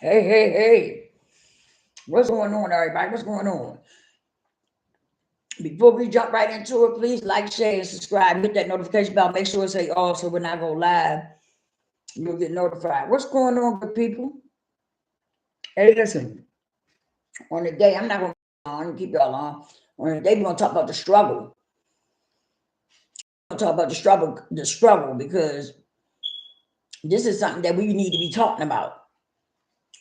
Hey, hey, hey. What's going on, everybody? What's going on? Before we jump right into it, please like, share, and subscribe. Hit that notification bell. Make sure it say all so when I go live, you'll get notified. What's going on, good people? Hey, listen. On the day, I'm not going to keep y'all on. On the day, we're going to talk about the struggle. We're going to talk about the struggle, because this is something that we need to be talking about,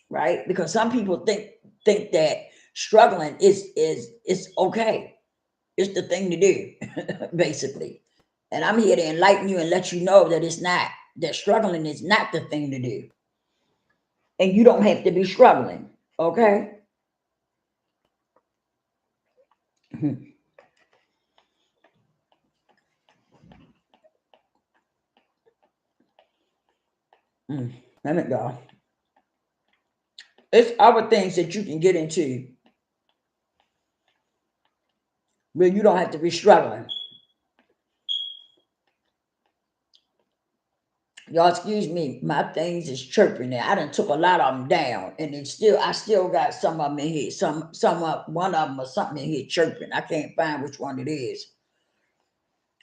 right? Because some people think that struggling is okay. It's the thing to do, basically. And I'm here to enlighten you and let you know that it's not, that struggling is not the thing to do. And you don't have to be struggling, okay? Let me go. It's other things that you can get into where you don't have to be struggling. Y'all excuse me, my things is chirping there. I done took a lot of them down, and I still got some of them in here. One of them or something in here chirping. I can't find which one it is.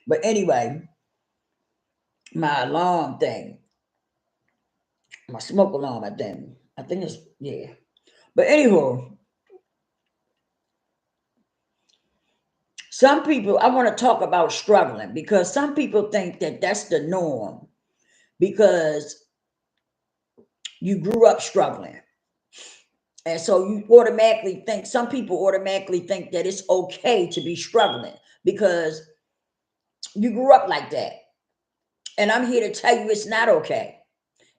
But anyway, my alarm thing, my smoke alarm, I think it's, yeah. But anywho, some people, I want to talk about struggling because some people think that that's the norm because you grew up struggling. And so some people automatically think that it's okay to be struggling because you grew up like that. And I'm here to tell you it's not okay.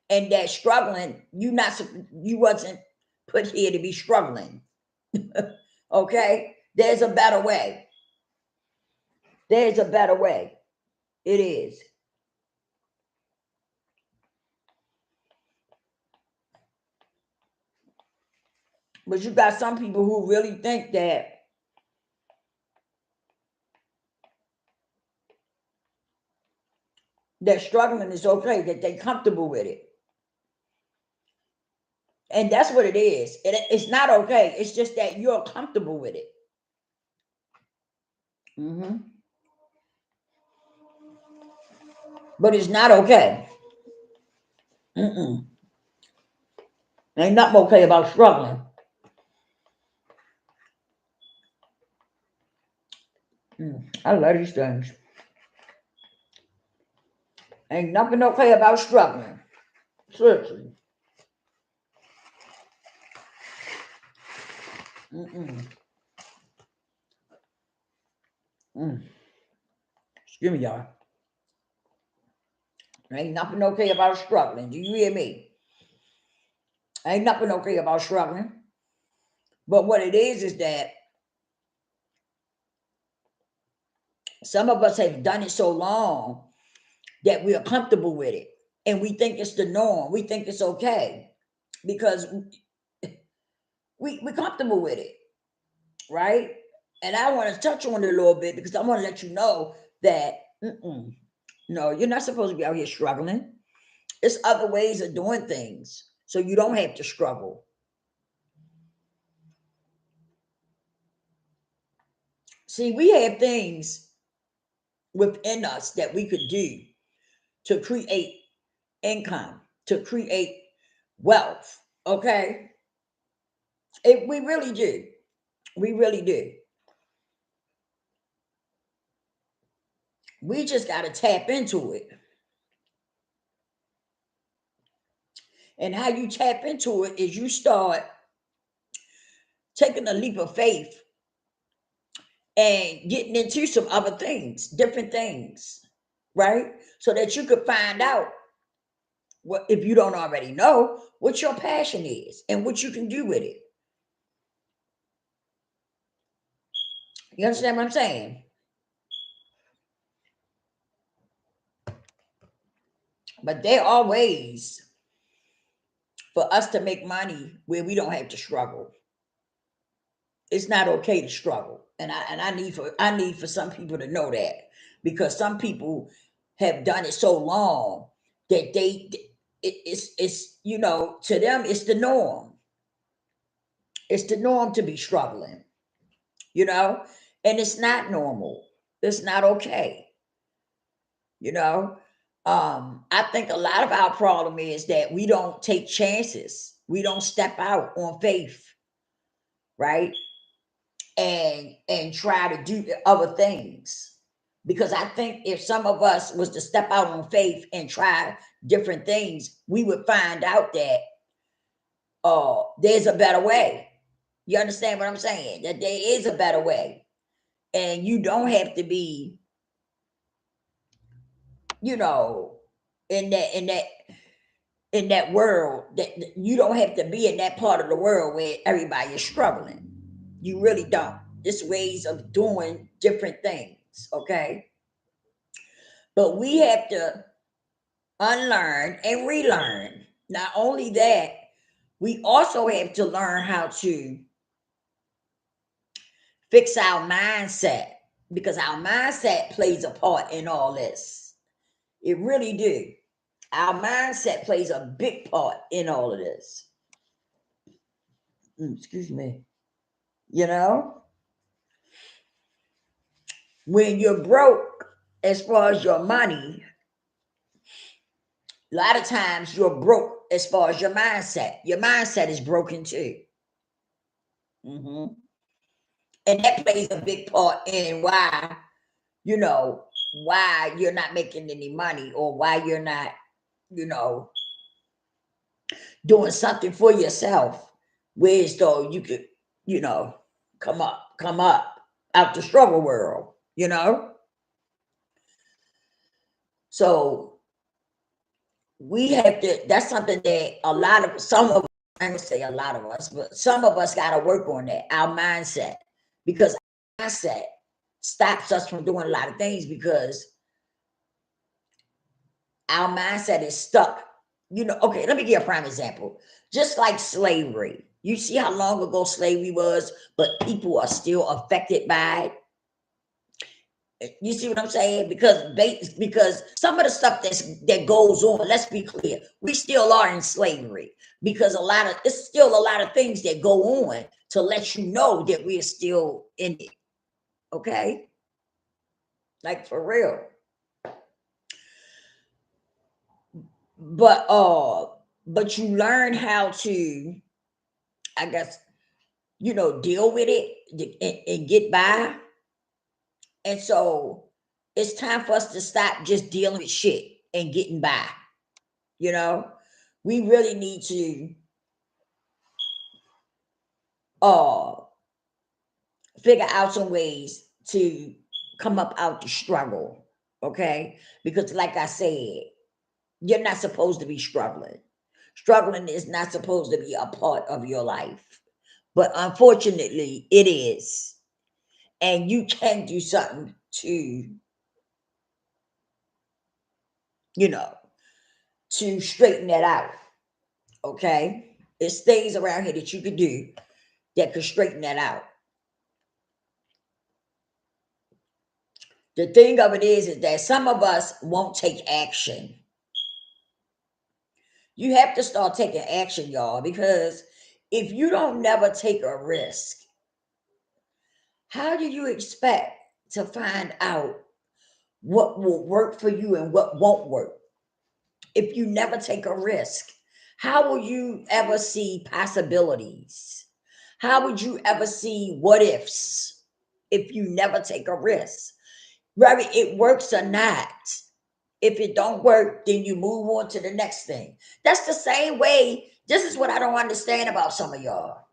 And that struggling, you wasn't put here to be struggling. Okay? There's a better way. There's a better way. It is. But you got some people who really think that struggling is okay, that they comfortable with it. And that's what it is. It's not okay. It's just that you're comfortable with it. Hmm. But it's not okay. Mm-mm. Ain't nothing okay about struggling. I love these things. Ain't nothing okay about struggling. Seriously. Mm-mm. Mm. Excuse me, y'all. Ain't nothing okay about struggling. Do you hear me? Ain't nothing okay about struggling. But what it is that some of us have done it so long that we are comfortable with it. And we think it's the norm. We think it's okay because we're comfortable with it, right? And I want to touch on it a little bit because I want to let you know that no, you're not supposed to be out here struggling. It's other ways of doing things so you don't have to struggle. See, we have things within us that we could do to create income, to create wealth. Okay, we really do. We really do. We just got to tap into it. And how you tap into it is you start taking a leap of faith and getting into some other things, different things, right? So that you could find out what, if you don't already know, what your passion is and what you can do with it. You understand what I'm saying? But there are ways for us to make money where we don't have to struggle. It's not okay to struggle. And I need for some people to know that because some people have done it so long that it's you know, to them it's the norm. It's the norm to be struggling, you know, and it's not normal. It's not okay, you know. I think a lot of our problem is that we don't take chances. We don't step out on faith, right? And try to do other things. Because I think if some of us was to step out on faith and try different things, we would find out that there's a better way. You understand what I'm saying? That there is a better way. And you don't have to be, you know, in that world, that you don't have to be in that part of the world where everybody is struggling. You really don't. There's ways of doing different things, okay? But we have to unlearn and relearn. Not only that, we also have to learn how to fix our mindset, because our mindset plays a part in all this. It really do. Our mindset plays a big part in all of this. Excuse me. You know, when you're broke as far as your money, a lot of times you're broke as far as your mindset. Your mindset is broken too. Mm-hmm. And that plays a big part in why, you know, why you're not making any money, or why you're not, you know, doing something for yourself, whereas though you could, you know, come up out the struggle world, you know. So we have to, that's something that some of, I'm gonna say a lot of us, but some of us got to work on that, our mindset, because our mindset stops us from doing a lot of things, because our mindset is stuck. You know, okay, let me give a prime example. Just like slavery. You see how long ago slavery was, but people are still affected by it. You see what I'm saying? Because some of the stuff that goes on, let's be clear, we still are in slavery, because it's still a lot of things that go on to let you know that we're still in it. Okay? Like for real. But you learn how to, I guess, you know, deal with it and get by. And so it's time for us to stop just dealing with shit and getting by. You know, we really need to uh figure out some ways to come up out the struggle. Okay? Because like I said, you're not supposed to be struggling. Struggling is not supposed to be a part of your life. But unfortunately, it is. And you can do something to, you know, to straighten that out. Okay? There's things around here that you could do that could straighten that out. The thing of it is that some of us won't take action. You have to start taking action, y'all, because if you don't never take a risk, how do you expect to find out what will work for you and what won't work? If you never take a risk, how will you ever see possibilities? How would you ever see what ifs if you never take a risk? Whether it works or not. If it don't work, then you move on to the next thing. That's the same way. This is what I don't understand about some of y'all.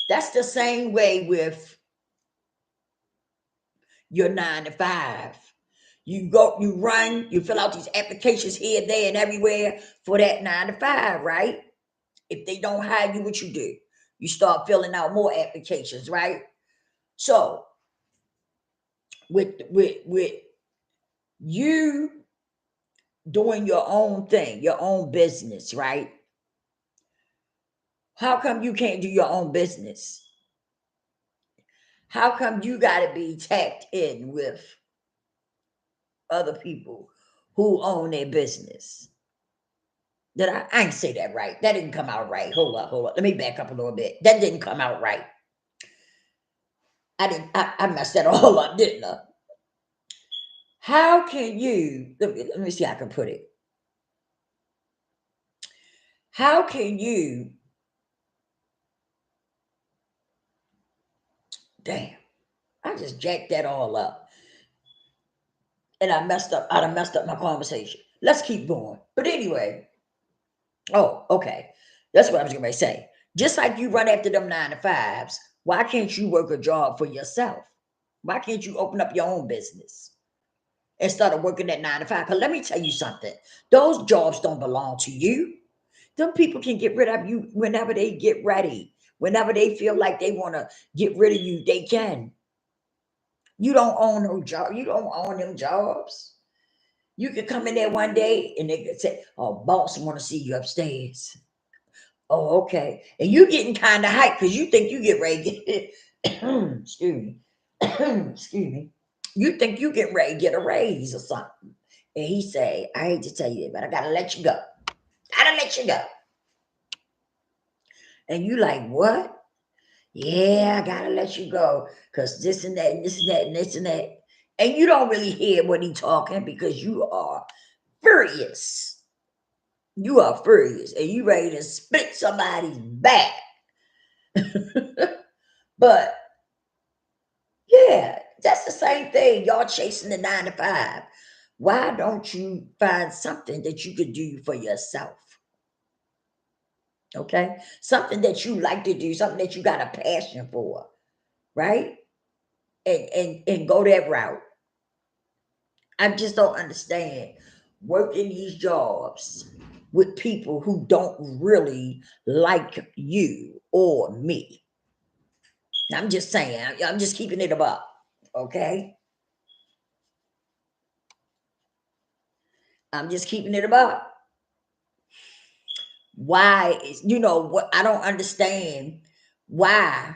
That's the same way with your 9 to 5. You go, you run, you fill out these applications here, there, and everywhere for that 9 to 5, right? If they don't hire you, what you do? You start filling out more applications, right? So with you doing your own thing, your own business, right? How come you can't do your own business? How come you got to be tapped in with other people who own their business. Did I ain't say that right. That didn't come out right. Hold up. Let me back up a little bit. That didn't come out right. I messed that all up, didn't I? How can you, let me see how I can put it. How can you, damn, I just jacked that all up. And I messed up my conversation. Let's keep going. But anyway, oh, okay. That's what I was going to say. Just like you run after them 9-to-5s, why can't you work a job for yourself? Why can't you open up your own business instead of working that 9-to-5? Because let me tell you something. Those jobs don't belong to you. Them people can get rid of you whenever they get ready. Whenever they feel like they want to get rid of you, they can. You don't own no job. You don't own them jobs. You could come in there one day and they could say, "Oh, boss, want to see you upstairs." Oh, okay. And you getting kind of hyped because you think you get ready to get excuse me. Excuse me. You think you get ready to get a raise or something. And he say, "I hate to tell you that, but I gotta let you go. Gotta let you go." And you like, what? Yeah, I gotta let you go because this and that and this and that and this and that. And you don't really hear what he talking because you are furious. You are furious and you ready to split somebody's back. But yeah, that's the same thing. Y'all chasing the 9-to-5. Why don't you find something that you could do for yourself? Okay, something that you like to do, something that you got a passion for, right? And go that route. I just don't understand working these jobs with people who don't really like you or me. I'm just saying, I'm just keeping it above, okay? I'm just keeping it above. Why is, what I don't understand why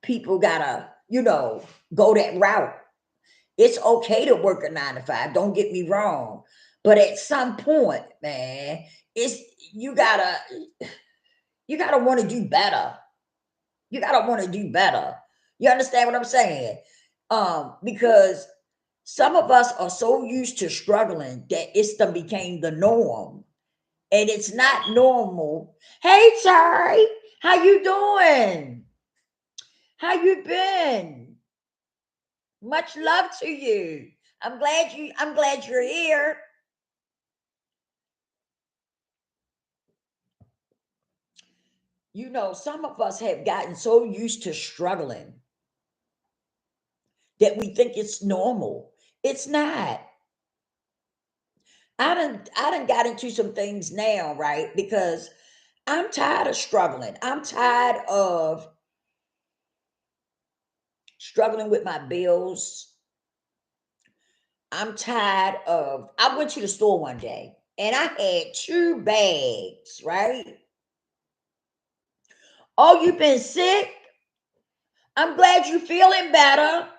people gotta, go that route. It's okay to work a 9-to-5, don't get me wrong. But at some point, man, it's you gotta want to do better. You gotta want to do better. You understand what I'm saying? Because some of us are so used to struggling that it's done became the norm. And it's not normal. Hey Terry, how you doing? How you been? Much love to you. I'm glad you're here. Some of us have gotten so used to struggling that we think it's normal. It's not. I done got into some things now, right? Because I'm tired of struggling. I'm tired of struggling with my bills. I'm tired of, I went to the store one day and I had 2 bags, right? Oh, you've been sick? I'm glad you're feeling better.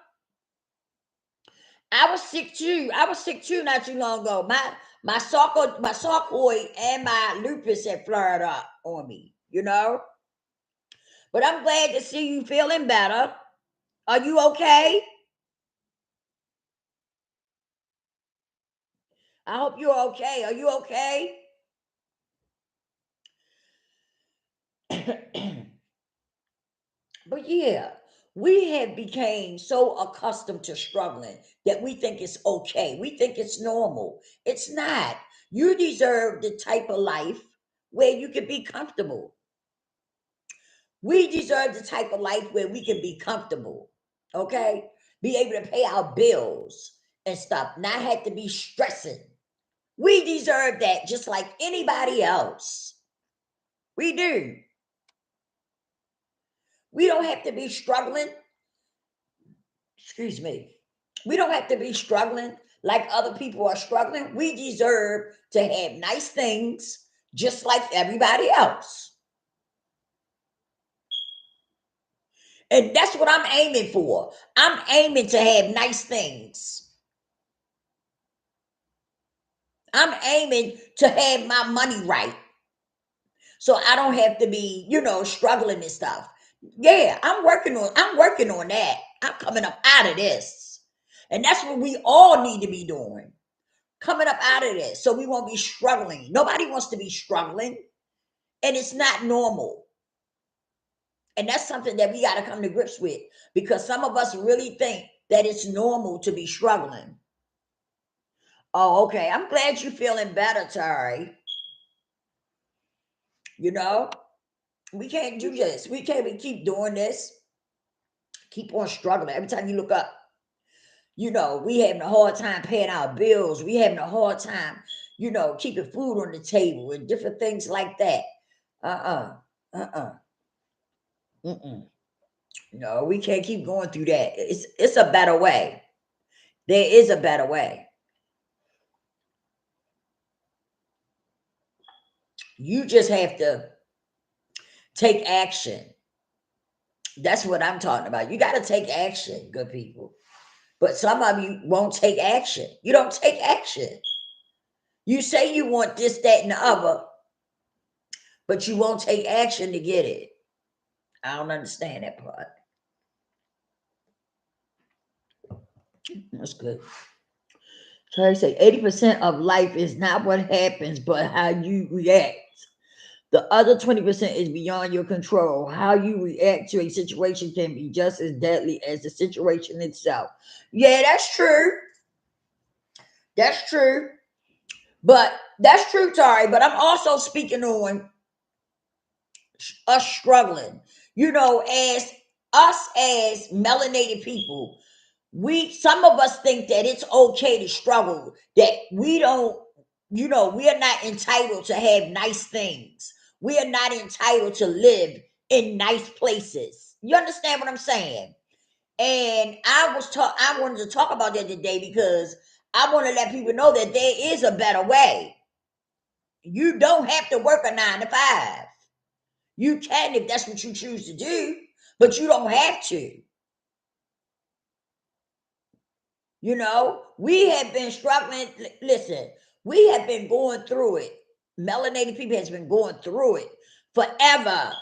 I was sick too. Not too long ago. My sarcoid and my lupus had flared up on me, But I'm glad to see you feeling better. Are you okay? I hope you're okay. Are you okay? But yeah, we have become so accustomed to struggling that we think it's okay. We think it's normal. It's not. You deserve the type of life where you can be comfortable. We deserve the type of life where we can be comfortable, okay? Be able to pay our bills and stuff, not have to be stressing. We deserve that just like anybody else. We do. We don't have to be struggling. Excuse me. We don't have to be struggling like other people are struggling. We deserve to have nice things just like everybody else. And that's what I'm aiming for. I'm aiming to have nice things. I'm aiming to have my money right. So I don't have to be, struggling and stuff. Yeah, I'm working on that. I'm coming up out of this. And that's what we all need to be doing. Coming up out of this. So we won't be struggling. Nobody wants to be struggling. And it's not normal. And that's something that we got to come to grips with, because some of us really think that it's normal to be struggling. Oh, okay. I'm glad you're feeling better, Tari. You know, we can't do this. We can't keep doing this. Keep on struggling. Every time you look up, we having a hard time paying our bills. We having a hard time, keeping food on the table and different things like that. Uh-uh. Uh-uh. Mm-mm. No, we can't keep going through that. It's a better way. There is a better way. You just have to take action. That's what I'm talking about. You got to take action, good people. But some of you won't take action. You don't take action. You say you want this, that, and the other, but you won't take action to get it. I don't understand that part. That's good. So I say 80% of life is not what happens, but how you react. The other 20% is beyond your control. How you react to a situation can be just as deadly as the situation itself. Yeah, that's true. That's true. But that's true, Tari. But I'm also speaking on us struggling. As us as melanated people, some of us think that it's okay to struggle, that we don't, we are not entitled to have nice things. We are not entitled to live in nice places. You understand what I'm saying? And I wanted to talk about that today because I want to let people know that there is a better way. You don't have to work a 9 to 5. You can if that's what you choose to do, but you don't have to. We have been struggling. Listen, we have been going through it. Melanated people has been going through it forever.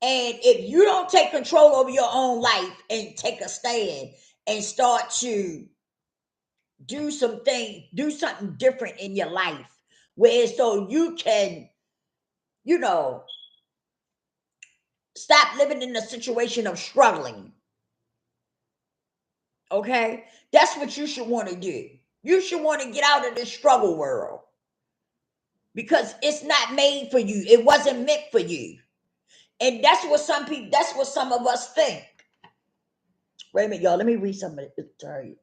And if you don't take control over your own life and take a stand and start to do something different in your life, where so you can, stop living in a situation of struggling. Okay? That's what you should want to do. You should want to get out of this struggle world because it's not made for you. It wasn't meant for you. And that's what some of us think. Wait a minute, y'all. Let me read something. Sorry.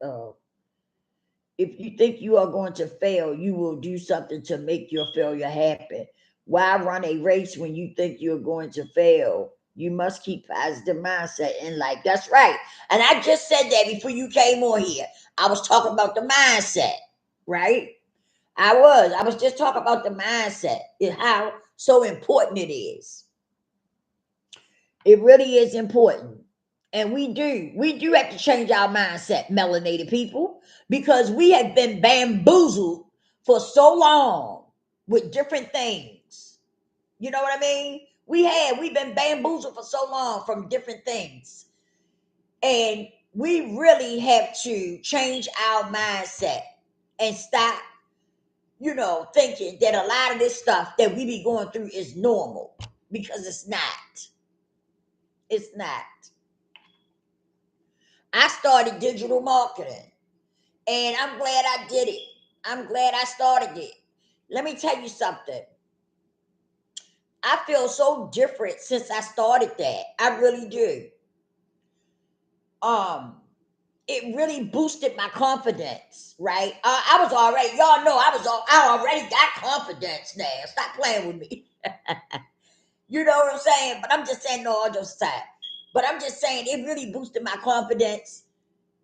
If you think you are going to fail, you will do something to make your failure happen. Why run a race when you think you're going to fail? You must keep positive mindset in life. That's right. And I just said that before you came on here. I was talking about the mindset, right? I was just talking about the mindset and how so important it is. It really is important. And we do have to change our mindset, melanated people, because we have been bamboozled for so long with different things. You know what I mean? We've been bamboozled for so long from different things. And we really have to change our mindset and stop, thinking that a lot of this stuff that we be going through is normal, because it's not. It's not. I started digital marketing and I'm glad I did it. I'm glad I started it. Let me tell you something. I feel so different since I started that. I really do. Um, it really boosted my confidence, right? I was already, y'all know I already got confidence now. Stop playing with me. You know what I'm saying? But I'm just saying, no, all just aside. But I'm just saying it really boosted my confidence.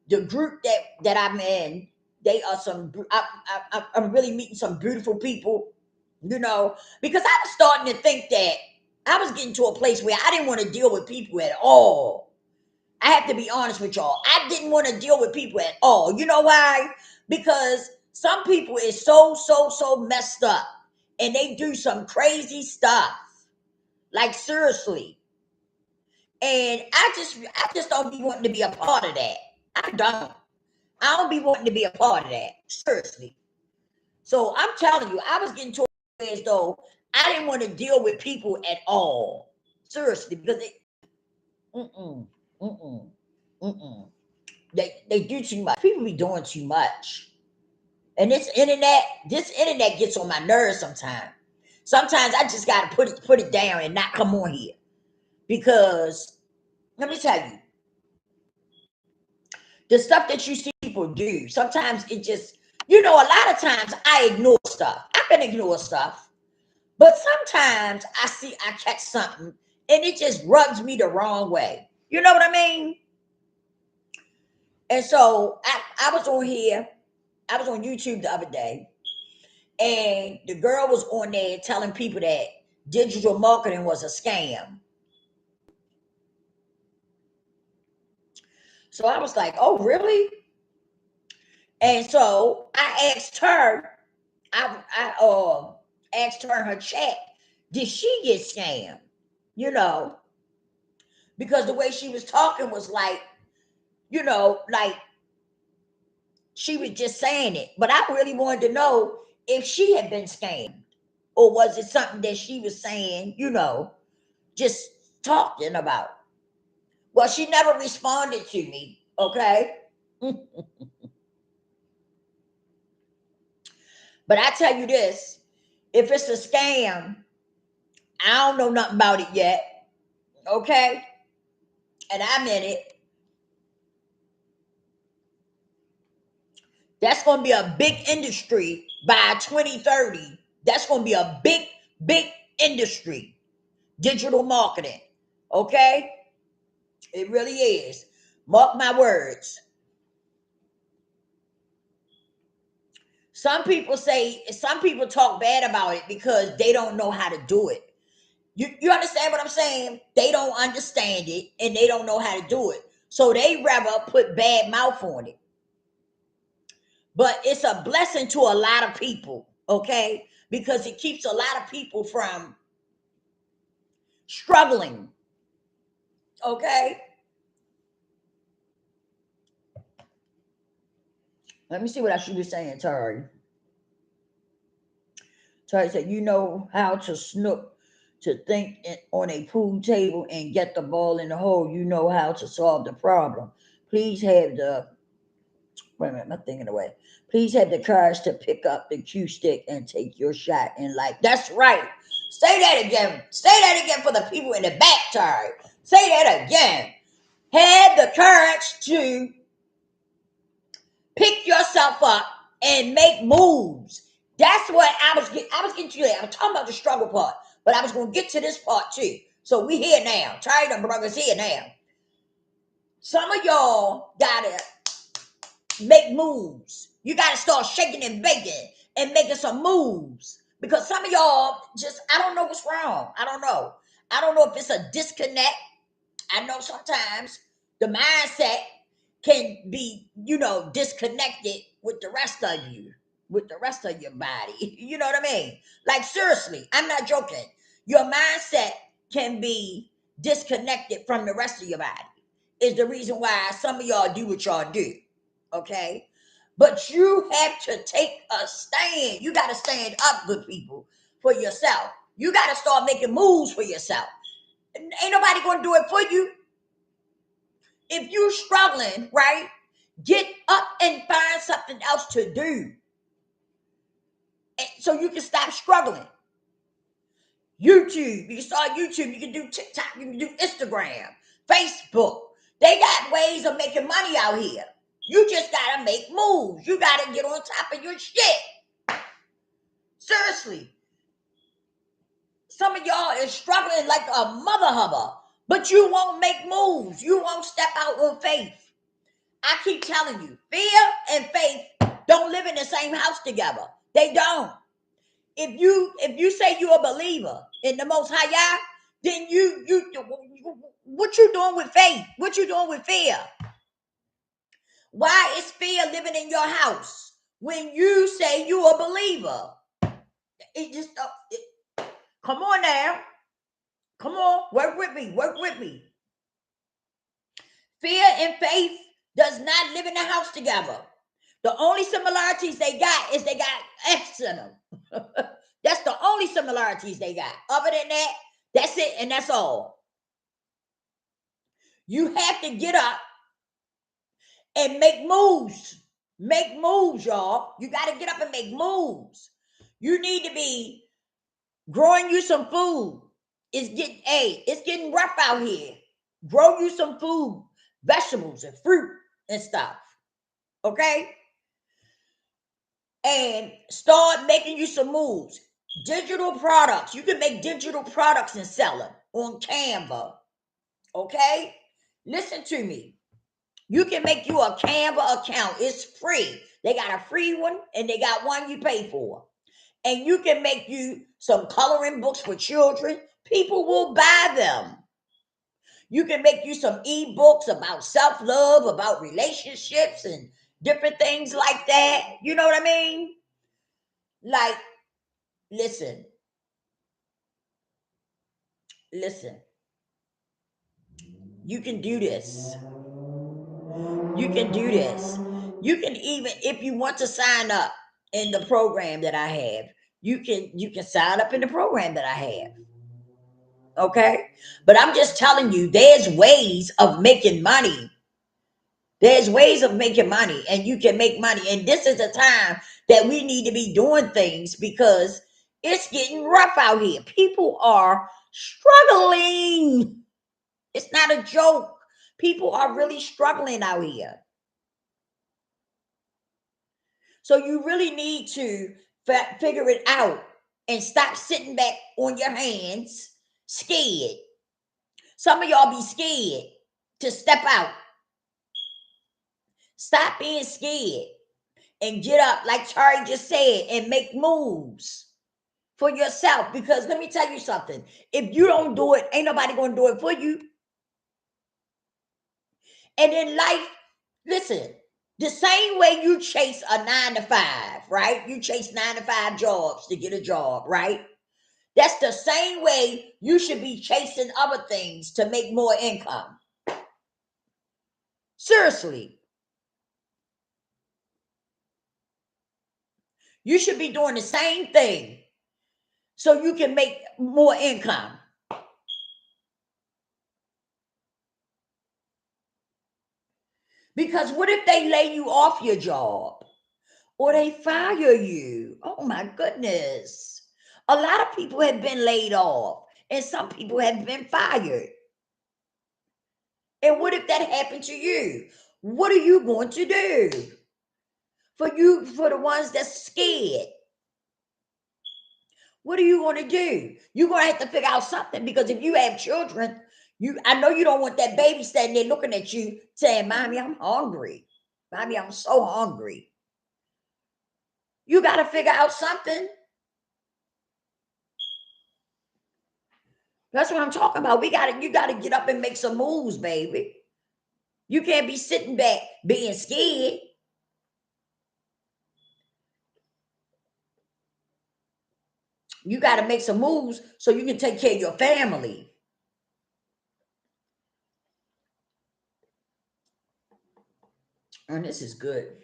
The group that I'm in, they are I'm really meeting some beautiful people, because I was starting to think that I was getting to a place where I didn't want to deal with people at all. I have to be honest with y'all. I didn't want to deal with people at all. You know why? Because Some people is so messed up, and they do some crazy stuff. Like seriously. And I just don't be wanting to be a part of that. I don't. I don't be wanting to be a part of that. Seriously. So I'm telling you, I was getting to as though I didn't want to deal with people at all. Seriously, because mm-mm, mm-mm, mm-mm. They do too much. People be doing too much. And this internet gets on my nerves sometimes. Sometimes I just gotta put it down and not come on here. Because let me tell you, the stuff that you see people do, sometimes it just, a lot of times I ignore stuff. I can ignore stuff. But sometimes I catch something and it just rubs me the wrong way. You know what I mean? And so I was on here, I was on YouTube the other day, and the girl was on there telling people that digital marketing was a scam. So I was like, oh, really? And so I asked her, I asked her in her chat, did she get scammed? You know, because the way she was talking was like, like she was just saying it. But I really wanted to know if she had been scammed, or was it something that she was saying, just talking about. Well, she never responded to me, okay? But I tell you this, if it's a scam, I don't know nothing about it yet, okay? And I'm in it. That's going to be a big industry by 2030. That's going to be a big industry. Digital marketing, okay? It really is. Mark my words. Some people talk bad about it because they don't know how to do it. You understand what I'm saying? They don't understand it and they don't know how to do it. So they rather put bad mouth on it. But it's a blessing to a lot of people, okay? Because it keeps a lot of people from struggling, okay? Let me see what I should be saying, Tari. Tari said, you know how to snook, to think on a pool table and get the ball in the hole. You know how to solve the problem. Please have the, wait a minute, my thing in the way. Please have the courage to pick up the cue stick and take your shot in life. That's right. Say that again. Say that again for the people in the back, Tari. Say that again. Have the courage to pick yourself up and make moves. That's what I was getting to that. I'm talking about the struggle part, but I was going to get to this part too. So we here now. Try them brothers here now. Some of y'all gotta make moves. You gotta start shaking and baking and making some moves. Because some of y'all just, I don't know what's wrong. I don't know. I don't know if it's a disconnect. I know sometimes the mindset can be, disconnected with the rest of you, with the rest of your body. You know what I mean? Like, seriously, I'm not joking. Your mindset can be disconnected from the rest of your body, is the reason why some of y'all do what y'all do. Okay? But you have to take a stand. You got to stand up, good people, for yourself. You got to start making moves for yourself. Ain't nobody going to do it for you. If you're struggling, right, get up and find something else to do so you can stop struggling. YouTube, you can start YouTube, you can do TikTok, you can do Instagram, Facebook. They got ways of making money out here. You just got to make moves. You got to get on top of your shit. Seriously. Some of y'all is struggling like a mother hubba, but you won't make moves. You won't step out on faith. I keep telling you, fear and faith don't live in the same house together. They don't. If you say you're a believer in the Most High Yah, then you what you doing with faith? What you doing with fear? Why is fear living in your house? when you say you're a believer. It just, come on now. Come on, work with me, work with me. Fear and faith does not live in the house together. The only similarities they got is they got X in them. That's the only similarities they got. Other than that, that's it, and that's all. You have to get up and make moves. Make moves, y'all. You got to get up and make moves. You need to be growing you some food. It's getting rough out here. Grow you some food, vegetables and fruit and stuff. Okay? And start making you some moves. Digital products. You can make digital products and sell them on Canva. Okay? Listen to me. You can make you a Canva account. It's free. They got a free one and they got one you pay for. And you can make you some coloring books for children. People will buy them. You can make you some ebooks about self-love, about relationships and different things like that. You know what I mean? Like, listen. You can do this. You can do this. You can even, if you want to sign up in the program that I have, you can sign up in the program that I have. Okay? But I'm just telling you, there's ways of making money. There's ways of making money, and you can make money. And this is the time that we need to be doing things because it's getting rough out here. People are struggling. It's not a joke. People are really struggling out here. So you really need to figure it out and stop sitting back on your hands, scared. Some of y'all be scared to step out. Stop being scared and get up, like Charlie just said, and make moves for yourself. Because let me tell you something. If you don't do it, ain't nobody going to do it for you. And in life, listen, the same way you chase a 9 to 5, right? You chase 9 to 5 jobs to get a job, right? That's the same way you should be chasing other things to make more income. Seriously. You should be doing the same thing so you can make more income. Because what if they lay you off your job or they fire you? Oh my goodness. A lot of people have been laid off and some people have been fired. And what if that happened to you? What are you going to do? For the ones that's scared. What are you going to do? You're going to have to figure out something because if you have children, I know you don't want that baby standing there looking at you saying, Mommy, I'm hungry. Mommy, I'm so hungry. You got to figure out something. That's what I'm talking about. You got to get up and make some moves, baby. You can't be sitting back being scared. You got to make some moves so you can take care of your family. And this is good.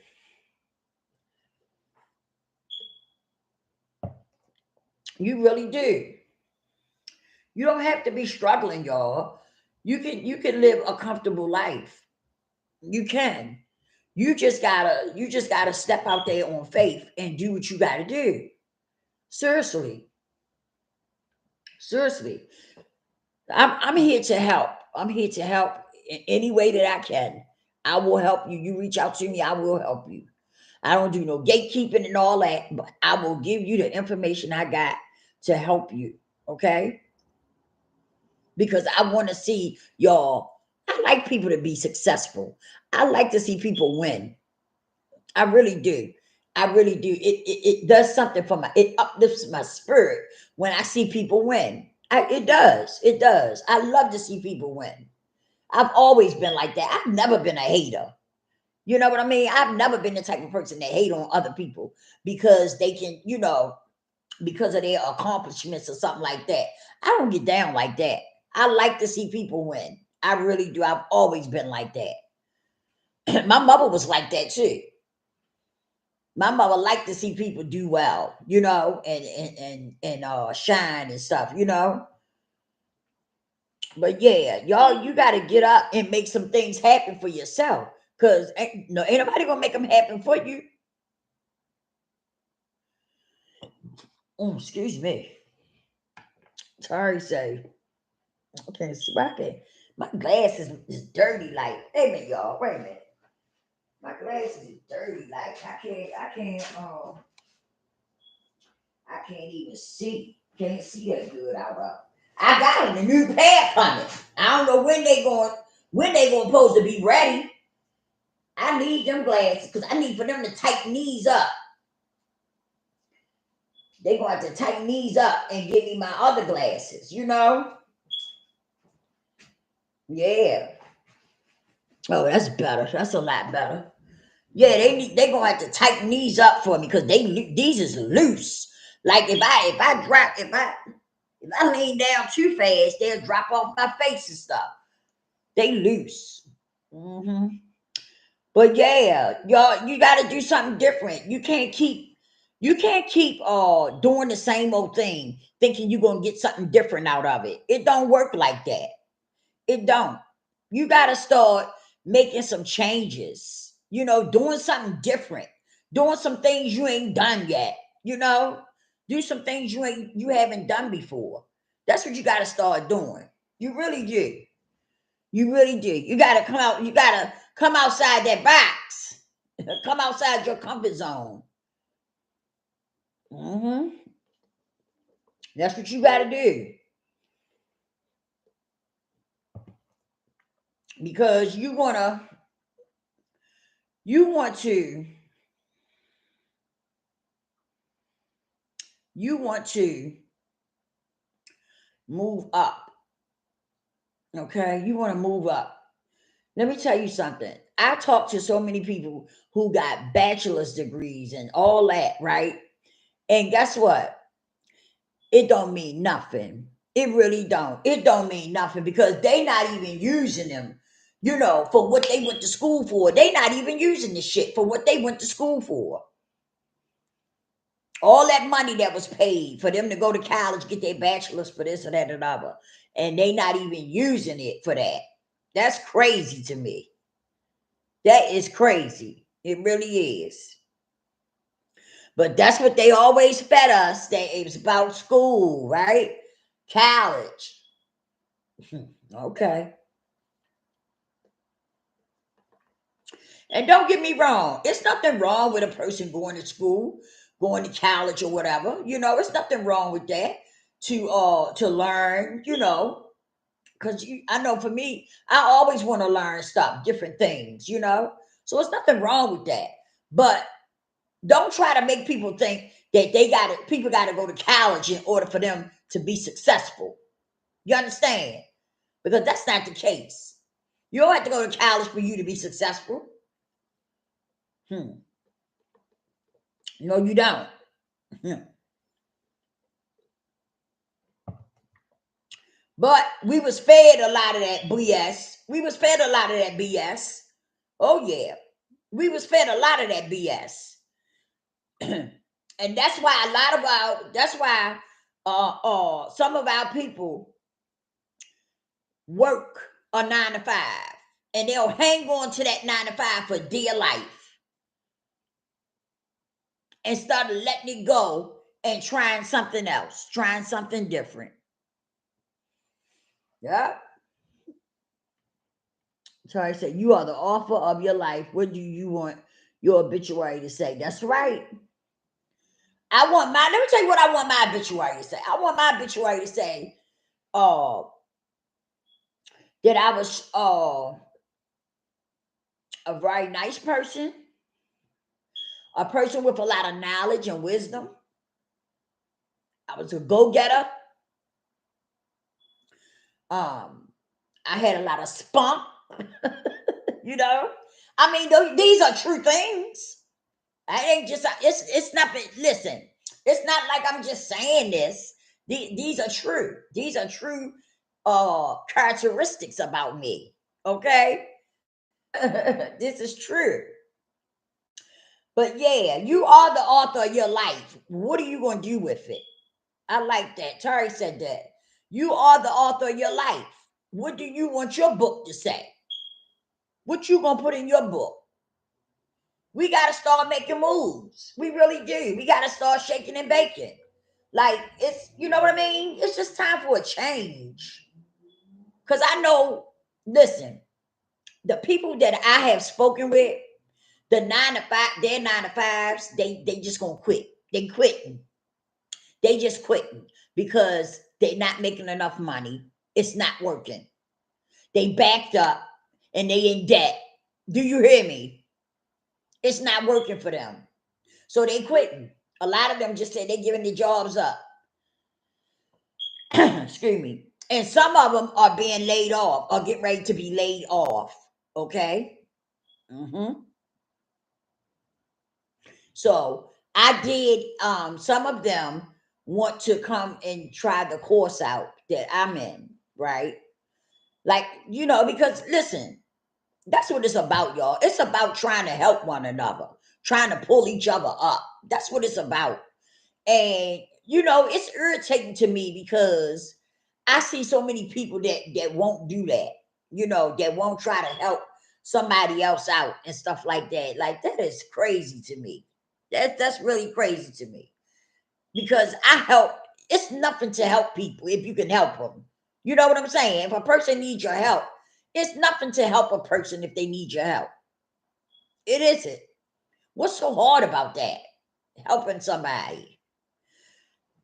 You really do. You don't have to be struggling, y'all. You can live a comfortable life. You can. You just gotta step out there on faith and do what you gotta do. Seriously. I'm here to help. I'm here to help in any way that I can. I will help you. You reach out to me, I will help you. I don't do no gatekeeping and all that, but I will give you the information I got to help you. Okay? Because I want to see y'all. I like people to be successful. I like to see people win. I really do. I really do. It does something for it uplifts my spirit when I see people win. It does. It does. I love to see people win. I've always been like that. I've never been a hater. You know what I mean? I've never been the type of person that hate on other people because they can, because of their accomplishments or something like that. I don't get down like that. I like to see people win. I really do. I've always been like that. My mother was like that too. My mother liked to see people do well, and shine and stuff, But yeah, y'all, you got to get up and make some things happen for yourself, cause ain't nobody gonna make them happen for you. Excuse me. Sorry, say. I can't see. My glasses is dirty. Like, wait a minute, y'all. Wait a minute. My glasses is dirty. Like, I can't even see. Can't see that good out of. I got a new pair coming. I don't know when they going supposed to be ready. I need them glasses because I need for them to tighten these up. They gonna have to tighten these up and give me my other glasses, Yeah. Oh, that's better. That's a lot better. Yeah, they gonna have to tighten these up for me because these is loose. Like if I lean down too fast, they'll drop off my face and stuff. They loose. But yeah, y'all, you got to do something different. You can't keep doing the same old thing, thinking you're gonna get something different out of it. It don't work like that. It don't. You got to start making some changes. Doing something different, doing some things you ain't done yet. Do some things you haven't done before. That's what you got to start doing. You really do. You really do. You got to come out. You got to come outside that box. Come outside your comfort zone. That's what you got to do. Because you want to you want to move up. Okay, you want to move up. Let me tell you something. I talk to so many people who got bachelor's degrees and all that, right? And guess what? It don't mean nothing. It really don't. It don't mean nothing because they not even using them, for what they went to school for. They not even using the shit for what they went to school for. All that money that was paid for them to go to college, get their bachelor's for this or that and other, and they not even using it for that. That's crazy to me. That is crazy. It really is. But that's what they always fed us. That it was about school, right? College. Okay. And don't get me wrong, it's nothing wrong with a person going to school, going to college or whatever. It's nothing wrong with that to learn, because I know for me, I always want to learn stuff, different things, So it's nothing wrong with that. But don't try to make people think that people got to go to college in order for them to be successful. You understand? Because that's not the case. You don't have to go to college for you to be successful. No, you don't. But we was fed a lot of that BS. We was fed a lot of that BS. Oh yeah. We was fed a lot of that BS. And that's why some of our people work a 9 to 5 and they'll hang on to that 9 to 5 for dear life instead of letting it go and trying something else, trying something different. Yeah. So I said, you are the author of your life. What do you want your obituary to say? That's right. Let me tell you what I want my obituary to say. I want my obituary to say, that I was a very nice person, a person with a lot of knowledge and wisdom. I was a go-getter. I had a lot of spunk. I mean, these are true things. I ain't just, it's not, listen, it's not like I'm just saying this. These are true. These are true characteristics about me. Okay? This is true. But yeah, you are the author of your life. What are you going to do with it? I like that. Terry said that. You are the author of your life. What do you want your book to say? What you going to put in your book? We got to start making moves. We really do. We got to start shaking and baking. Like, it's, you know what I mean? It's just time for a change. Because I know, listen, the people that I have spoken with, the 9 to 5, their 9 to 5s, they just gonna quit. They quitting. They just quitting because they're not making enough money. It's not working. They backed up and they in debt. Do you hear me? It's not working for them. So they quitting. A lot of them just said they're giving their jobs up. Excuse me. And some of them are being laid off or getting ready to be laid off. Okay? Mm-hmm. So I did, some of them want to come and try the course out that I'm in, right? Like, because listen, that's what it's about, y'all. It's about trying to help one another, trying to pull each other up. That's what it's about. And it's irritating to me because I see so many people that won't do that, that won't try to help somebody else out and stuff like that. Like, that is crazy to me. That's really crazy to me because it's nothing to help people if you can help them. You know what I'm saying? If a person needs your help, it's nothing to help a person if they need your help. It isn't. What's so hard about that? Helping somebody.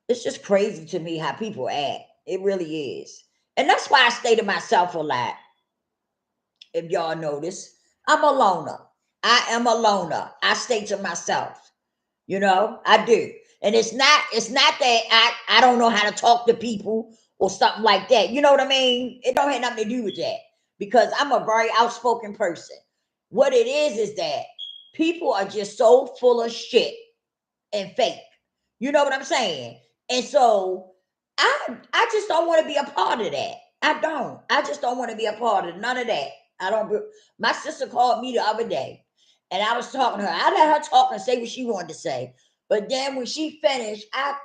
It's just crazy to me how people act. It really is. And that's why I stay to myself a lot. If y'all notice, I'm a loner. I am a loner. I stay to myself. I do. And it's not that I don't know how to talk to people or something like that. You know what I mean? It don't have nothing to do with that because I'm a very outspoken person. What it is that people are just so full of shit and fake. You know what I'm saying? And so I just don't want to be a part of that. I don't. I just don't want to be a part of none of that. I don't. My sister called me the other day, and I was talking to her. I let her talk and say what she wanted to say. But then when she finished, I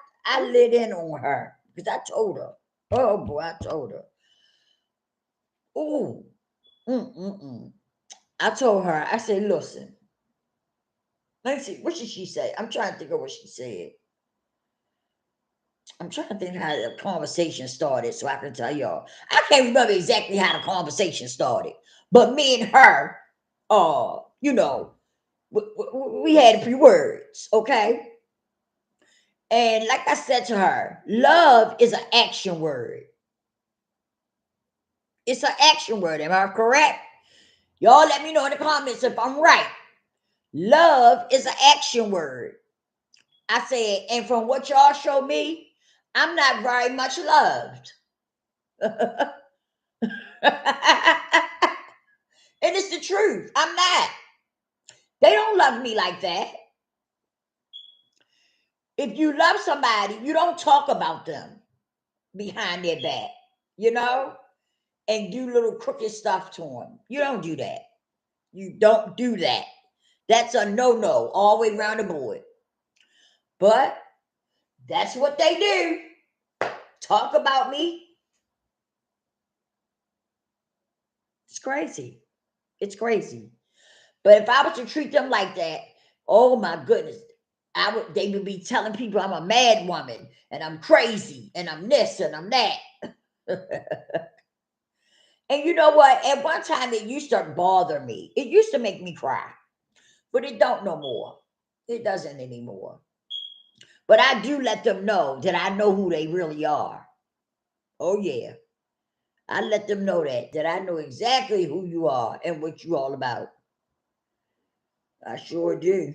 lit in on her because I told her. Oh boy, I told her. Ooh, I told her. I said, listen. Let me see. What did she say? I'm trying to think of what she said. I'm trying to think how the conversation started so I can tell y'all. I can't remember exactly how the conversation started, but me and her, we had a few words, okay? And like I said to her, love is an action word. It's an action word. Am I correct? Y'all let me know in the comments if I'm right. Love is an action word. I said, and from what y'all show me, I'm not very much loved. And it's the truth. I'm not. They don't love me like that. If you love somebody, you don't talk about them behind their back, and do little crooked stuff to them. You don't do that. You don't do that. That's a no-no all the way around the board. But that's what they do. Talk about me. It's crazy. It's crazy. But if I was to treat them like that, oh my goodness, they would be telling people I'm a mad woman and I'm crazy and I'm this and I'm that. And you know what? At one time it used to bother me. It used to make me cry. But it don't no more. It doesn't anymore. But I do let them know that I know who they really are. Oh yeah. I let them know that I know exactly who you are and what you all about. I sure do.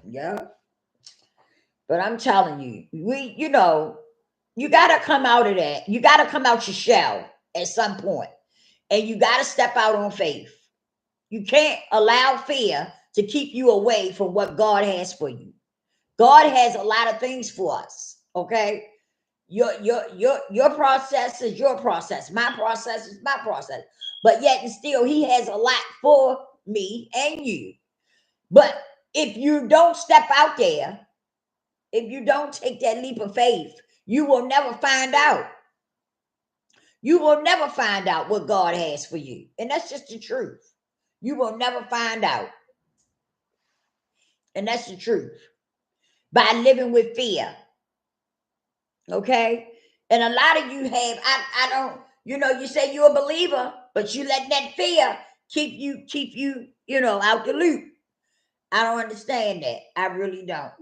Yeah. But I'm telling you, you got to come out of that. You got to come out your shell at some point. And you got to step out on faith. You can't allow fear to keep you away from what God has for you. God has a lot of things for us. Okay. Your process is your process. My process is my process. But yet and still, he has a lot for me and you. But if you don't step out there, if you don't take that leap of faith, you will never find out. You will never find out what God has for you. And that's just the truth. You will never find out. And that's the truth. By living with fear. Okay? And a lot of you have, I don't, you say you're a believer, but you let that fear keep you, out the loop. I don't understand that. I really don't.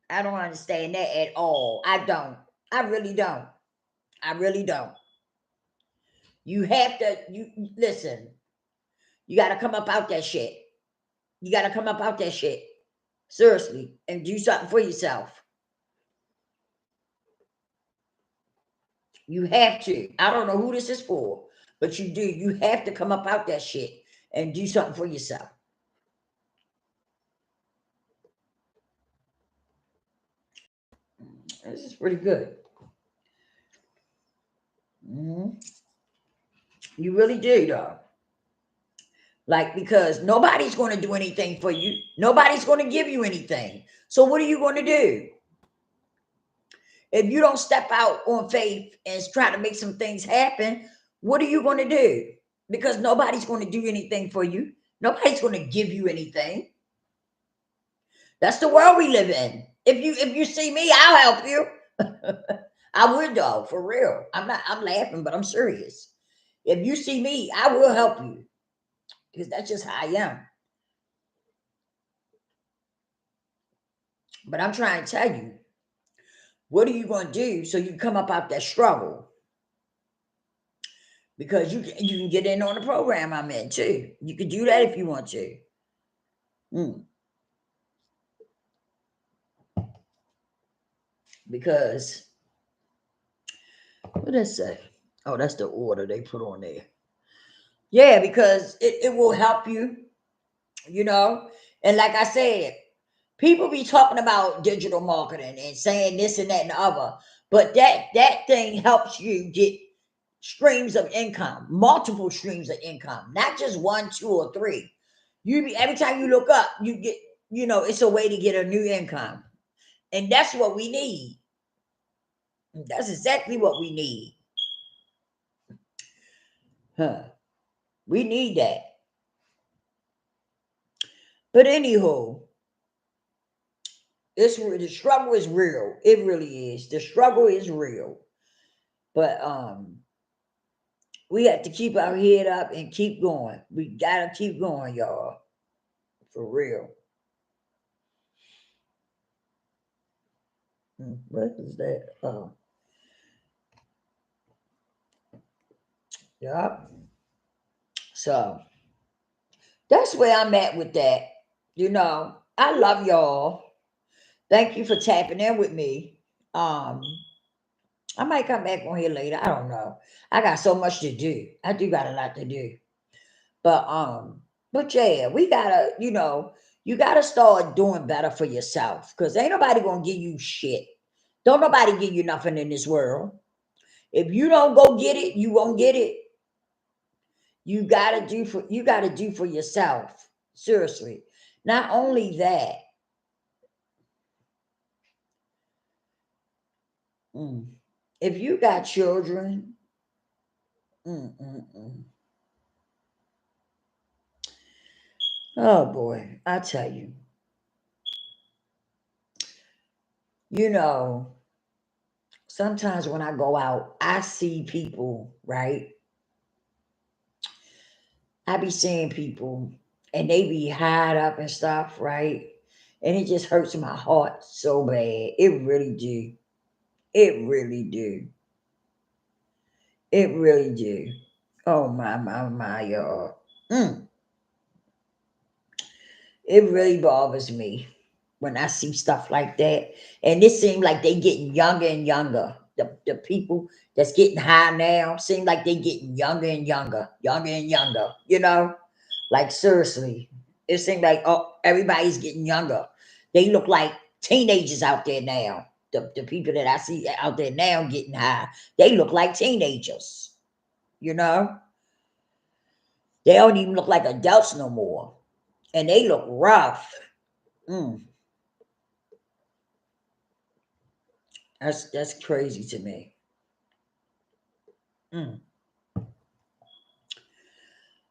I don't understand that at all. I don't. I really don't. I really don't. You have to, listen, you got to come up out that shit. You got to come up out that shit. Seriously. And do something for yourself. You have to. I don't know who this is for, but you do. You have to come up out that shit and do something for yourself. This is pretty good. Mm-hmm. You really do, though. Like, because nobody's going to do anything for you. Nobody's going to give you anything. So what are you going to do? If you don't step out on faith and try to make some things happen, what are you going to do? Because nobody's going to do anything for you. Nobody's going to give you anything. That's the world we live in. If you see me, I'll help you. I would, though, for real. I'm laughing, but I'm serious. If you see me, I will help you. Because that's just how I am. But I'm trying to tell you, what are you going to do so you can come up out that struggle? Because you can get in on the program I'm in too. You can do that if you want to. Because what does that say? Oh, that's the order they put on there. Yeah, because it will help you, And like I said, people be talking about digital marketing and saying this and that and the other, but that thing helps you get streams of income, multiple streams of income, not just 1, 2, or 3. Every time you look up, you get, it's a way to get a new income. And that's what we need. That's exactly what we need. We need that. But anywho, the struggle is real. It really is. The struggle is real. But we have to keep our head up and keep going. We gotta keep going, y'all. For real. What is that? Oh. Yep. So that's where I'm at with that. I love y'all. Thank you for tapping in with me. I might come back on here later. I don't know. I got so much to do. I do got a lot to do. But yeah, we gotta, you gotta start doing better for yourself. Because ain't nobody gonna give you shit. Don't nobody give you nothing in this world. If you don't go get it, you won't get it. You gotta do for yourself. Seriously. Not only that. If you got children, oh boy, I tell you. Sometimes when I go out, I see people, right? I be seeing people and they be high up and stuff, right? And it just hurts my heart so bad. It really do. It really do. It really do. Oh my, y'all. It really bothers me when I see stuff like that. And it seems like they getting younger and younger. The people that's getting high now seem like they getting younger and younger, younger and younger. You know, like seriously, it seems like everybody's getting younger. They look like teenagers out there now. The people that I see out there now getting high, they look like teenagers. You know, they don't even look like adults no more, and they look rough. Mm, that's crazy to me. Mm.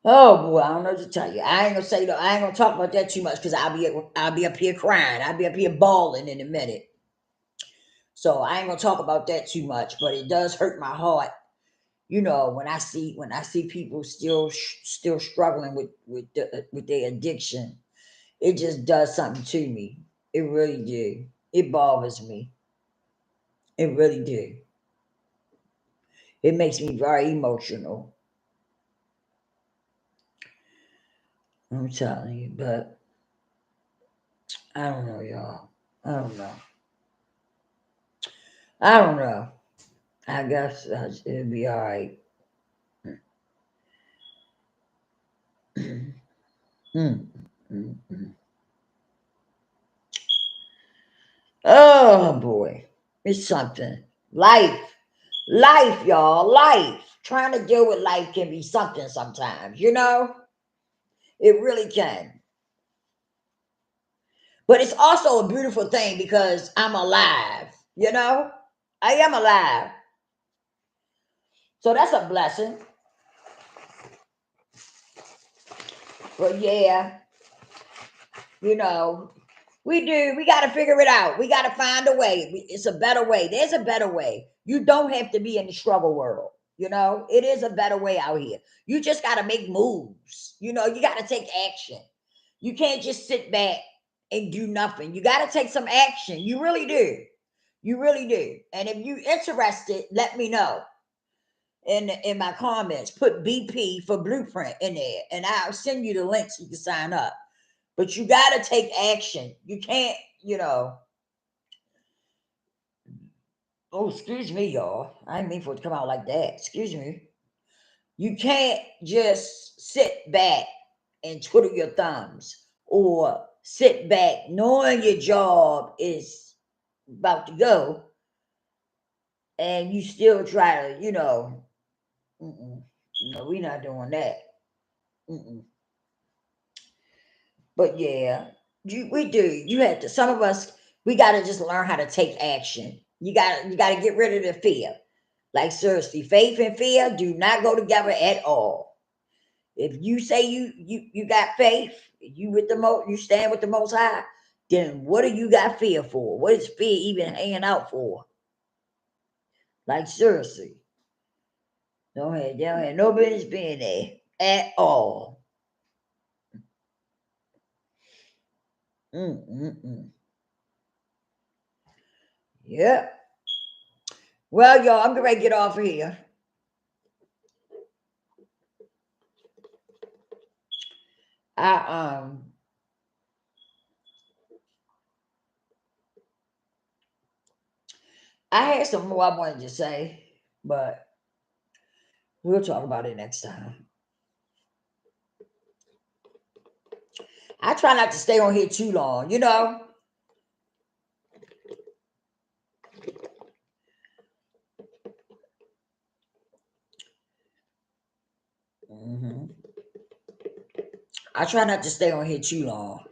Oh boy, I don't know what to tell you. I ain't gonna say though. I ain't gonna talk about that too much because I'll be up here crying. I'll be up here bawling in a minute. So I ain't gonna talk about that too much. But it does hurt my heart, you know, when I see people still struggling with their addiction. It just does something to me. It really do. It bothers me. It really do. It makes me very emotional. I'm telling you, but I don't know, y'all. I don't know. I don't know. I guess it'll be all right. Mm, mm, mm. Oh boy, it's something. Life, y'all. Life. Trying to deal with life can be something sometimes. You know, it really can. But it's also a beautiful thing because I'm alive. You know, I am alive. So that's a blessing. But yeah, you know, we got to figure it out. We got to find a way. It's a better way. There's a better way. You don't have to be in the struggle world. You know, it is a better way out here. You just got to make moves. You know, you got to take action. You can't just sit back and do nothing. You got to take some action. You really do. You really do. And if you interested, let me know in my comments. Put BP for Blueprint in there, and I'll send you the link so you can sign up. But you got to take action. You can't, you know. Oh, excuse me, y'all. I didn't mean for it to come out like that. Excuse me. You can't just sit back and twiddle your thumbs or sit back knowing your job is about to go and you still try to, you know, no, we're not doing that. Mm-mm. But yeah, we do. You have to. Some of us, we got to just learn how to take action. You got to get rid of the fear. Like seriously, faith and fear do not go together at all. If you say you got faith, you with the you stand with the Most High, then what do you got fear for? What is fear even hanging out for? Like seriously, don't have no business being there at all. Mm-mm-mm. Yep. Well, y'all, I'm gonna get off of here. I I had some more I wanted to say, but we'll talk about it next time. I try not to stay on here too long, you know. hmm I try not to stay on here too long.